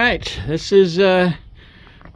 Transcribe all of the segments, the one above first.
right, this is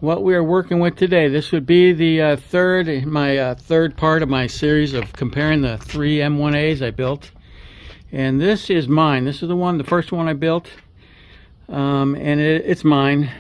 what we are working with today. This would be the third part of my series of comparing the three M1As I built. And this is mine. This is the first one I built, and it's mine.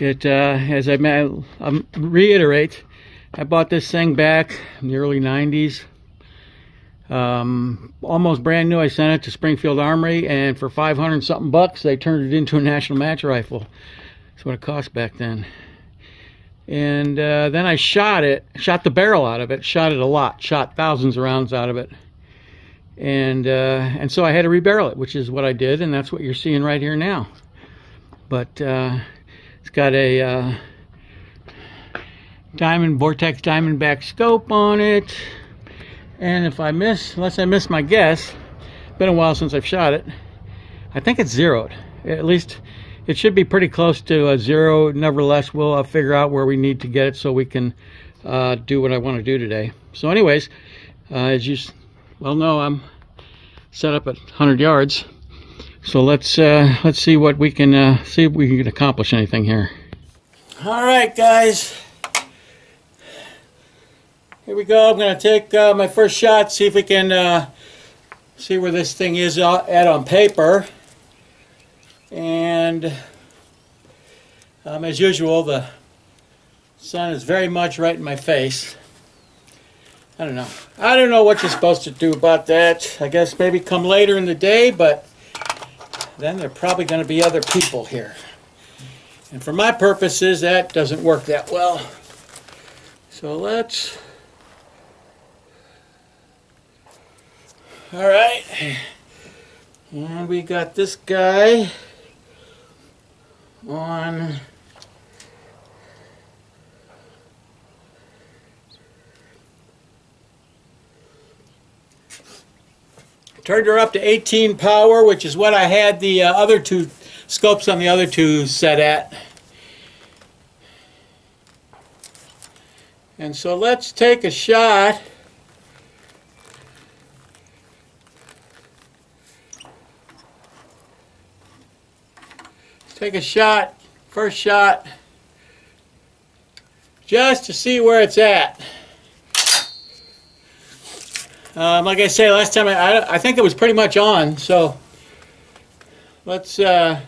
As I reiterate, I bought this thing back in the early 90s. Almost brand new. I sent it to Springfield Armory, and for 500 something bucks they turned it into a National Match rifle. That's what it cost back then. And then I shot the barrel out of it, shot it a lot, shot thousands of rounds out of it, and so I had to rebarrel it, which is what I did, and that's what you're seeing right here now. But it's got a Vortex Diamondback scope on it. And unless I miss my guess, it's been a while since I've shot it, I think it's zeroed. At least it should be pretty close to a zero. Nevertheless, we'll figure out where we need to get it so we can do what I want to do today. So anyways, as you well know, I'm set up at 100 yards. So let's see what we can see if we can accomplish anything here. All right, guys. Here we go. I'm going to take my first shot, see if we can see where this thing is at on paper. And as usual, the sun is very much right in my face. I don't know what you're supposed to do about that. I guess maybe come later in the day, but then there are probably going to be other people here. And for my purposes, that doesn't work that well. So let's... All right, and we got this guy on turned her up to 18 power, which is what I had the other two scopes on the other two set at. And so let's take a shot. Take a shot, first shot, just to see where it's at. Like I say, last time I think it was pretty much on, so let's take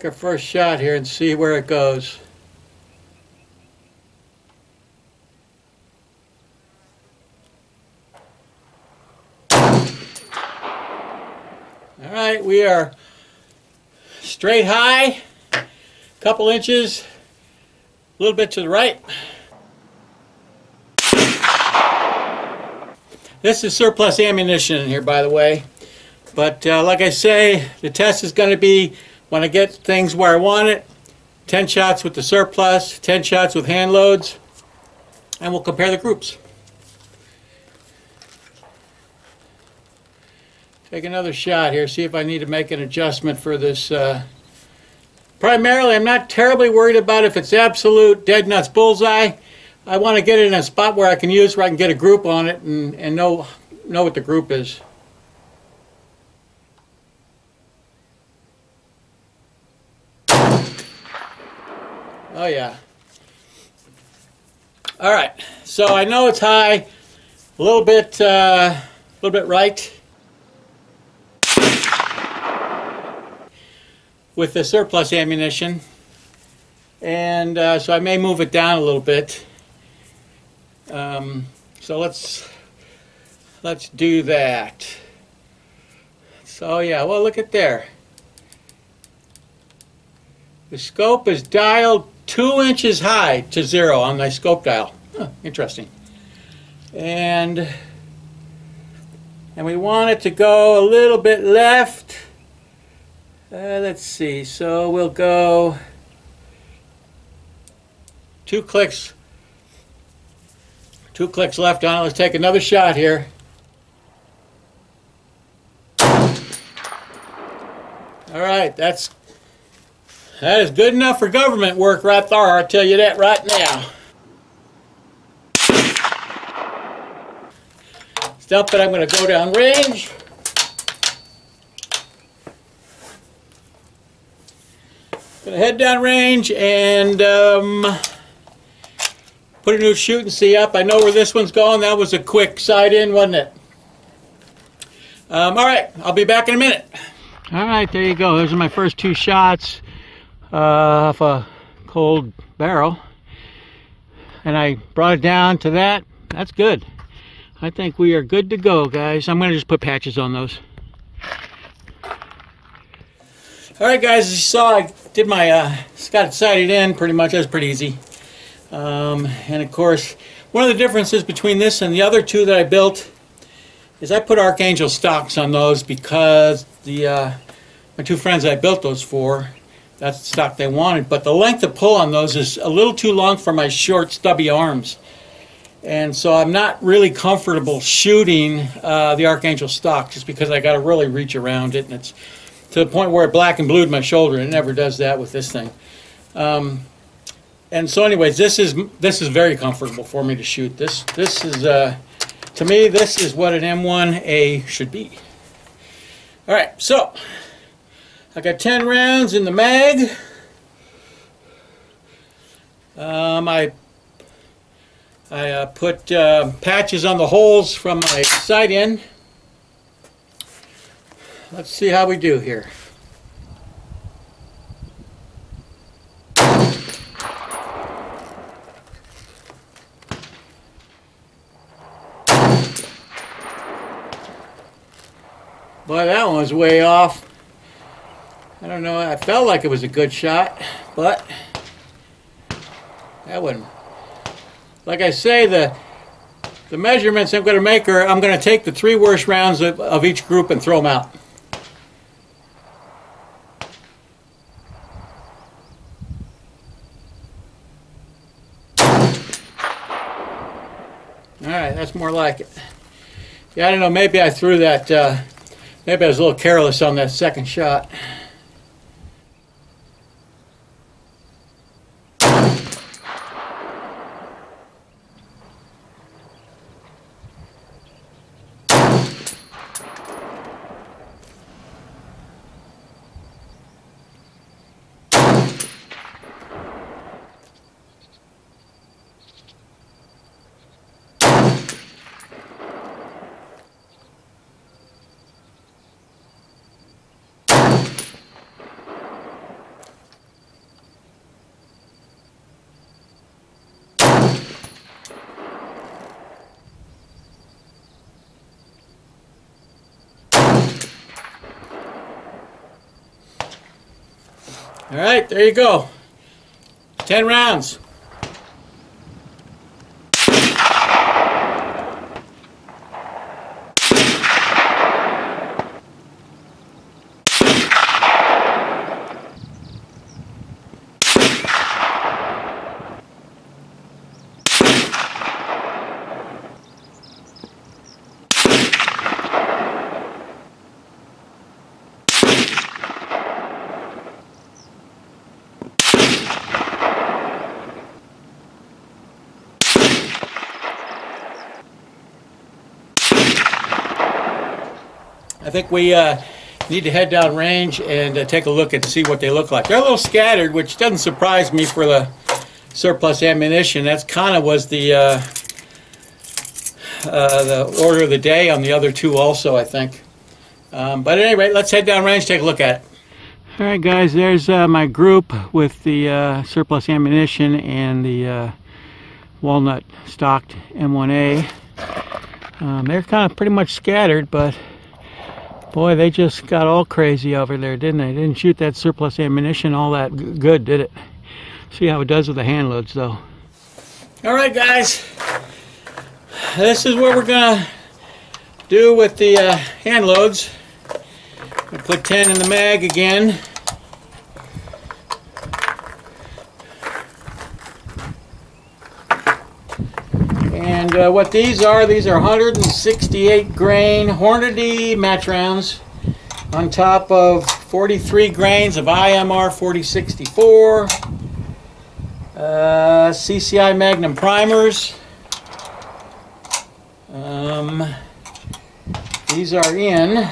our first shot here and see where it goes. All right, we are straight high, a couple inches, a little bit to the right. This is surplus ammunition in here, by the way. But like I say, the test is going to be when I get things where I want it. 10 shots with the surplus, 10 shots with hand loads, and we'll compare the groups. Take another shot here, see if I need to make an adjustment for this. Primarily, I'm not terribly worried about if it's absolute dead nuts bullseye. I want to get it in a spot where I can get a group on it and know what the group is. Oh yeah. All right, so I know it's high, a little bit right. With the surplus ammunition, and so I may move it down a little bit. So let's do that. So yeah, well, look at there. The scope is dialed 2 inches high to 0 on my scope dial. Huh, interesting. And we want it to go a little bit left. Let's see, so we'll go 2 clicks left on it. Let's take another shot here. All right, that is good enough for government work right there, I'll tell you that right now. Stuff that I'm going to go down range. Gonna head down range and put a new shoot and see up. I know where this one's going. That was a quick side in, wasn't it? All right, I'll be back in a minute. All right, there you go. Those are my first 2 shots off a cold barrel. And I brought it down to that. That's good. I think we are good to go, guys. I'm going to just put patches on those. All right, guys, as you saw, I did my, got it sighted in pretty much. That was pretty easy. And of course, one of the differences between this and the other 2 that I built is I put Archangel stocks on those because my 2 friends I built those for, that's the stock they wanted. But the length of pull on those is a little too long for my short, stubby arms. And so I'm not really comfortable shooting the Archangel stock just because I got to really reach around it. And it's to the point where it black and blued my shoulder. It never does that with this thing. And so anyways, this is very comfortable for me to shoot. This is, to me, this is what an M1A should be. All right, so I got 10 rounds in the mag. I put patches on the holes from my sight in. Let's see how we do here. Boy, that one was way off. I don't know, I felt like it was a good shot, but that one, like I say, the measurements I'm going to make are, I'm going to take the 3 worst rounds of each group and throw them out. Alright, that's more like it. Yeah, I don't know, maybe I threw that, maybe I was a little careless on that second shot. All right, there you go. 10 rounds. I think we need to head down range and take a look and see what they look like. They're a little scattered, which doesn't surprise me for the surplus ammunition. That's kind of was the order of the day on the other 2 also, I think. But at any rate, let's head down range, take a look at it. All right, guys, there's my group with the surplus ammunition and the walnut stocked M1A. They're kind of pretty much scattered, but boy, they just got all crazy over there, didn't they? They didn't shoot that surplus ammunition all that good, did it? See how it does with the hand loads, though. All right, guys. This is what we're going to do with the hand loads. We'll put 10 in the mag again. And what these are 168 grain Hornady match rounds on top of 43 grains of IMR 4064, CCI Magnum primers. These are in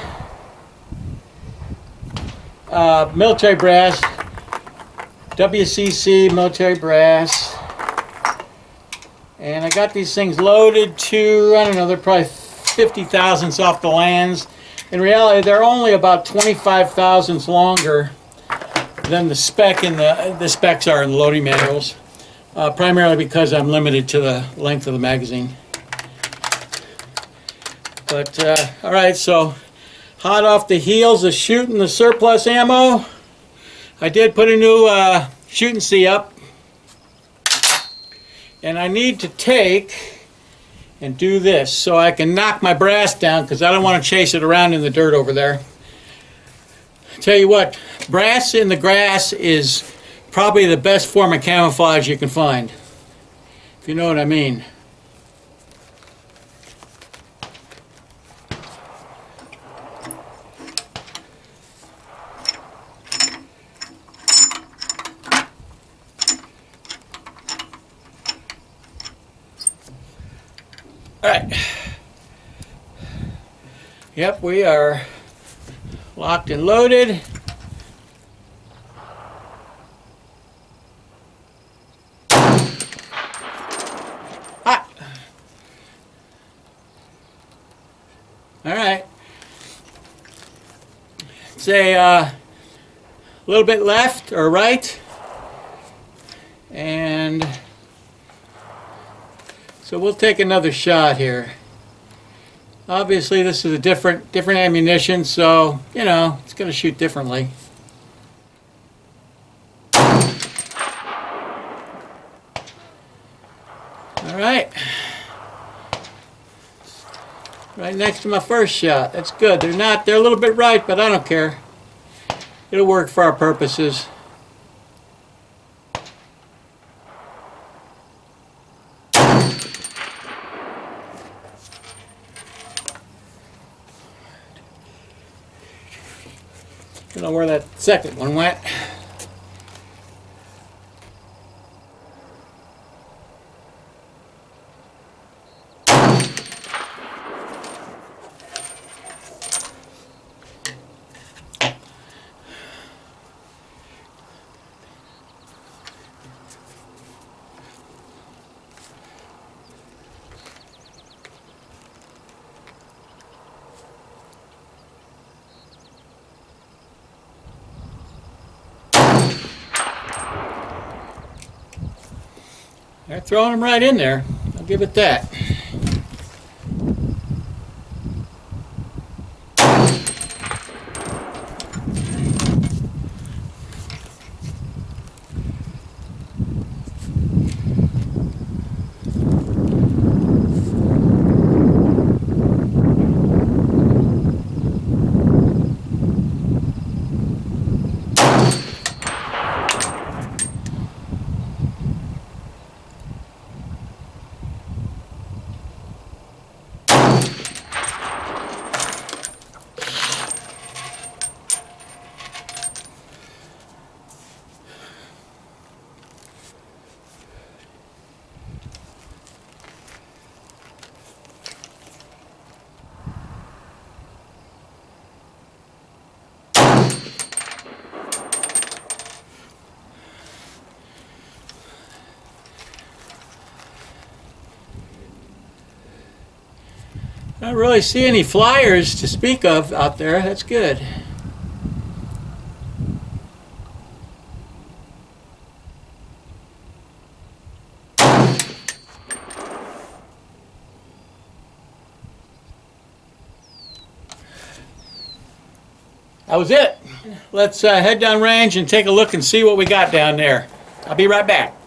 military brass WCC military brass. And I got these things loaded to, I don't know, they're probably 50 thousandths off the lands. In reality, they're only about 25 thousandths longer than the spec in the specs are in the loading manuals. Primarily because I'm limited to the length of the magazine. But, alright, so hot off the heels of shooting the surplus ammo, I did put a new shooting C up. And I need to take and do this so I can knock my brass down, because I don't want to chase it around in the dirt over there. Tell you what, brass in the grass is probably the best form of camouflage you can find, if you know what I mean. All right. Yep, we are locked and loaded. Hot. All right. Say a little bit left or right, and so we'll take another shot here. Obviously this is a different ammunition, so you know it's going to shoot differently. All right. Right next to my first shot. That's good. They're a little bit right, but I don't care. It'll work for our purposes. I don't know where that second one went. They're throwing them right in there. I'll give it that. I don't really see any flyers to speak of out there. That's good. That was it. Let's head down range and take a look and see what we got down there. I'll be right back.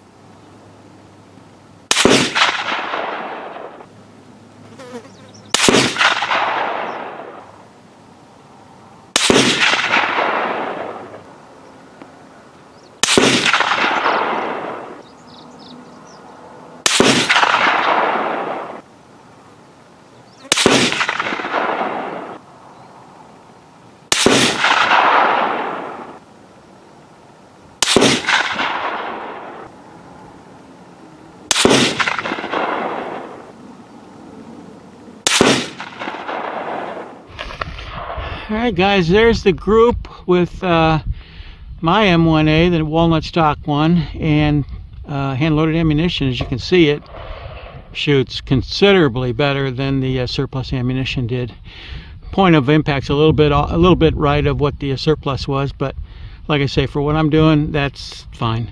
Alright guys, there's the group with my M1A, the walnut stock one, and hand-loaded ammunition, as you can see, it shoots considerably better than the surplus ammunition did. Point of impact's a little bit right of what the surplus was, but like I say, for what I'm doing, that's fine.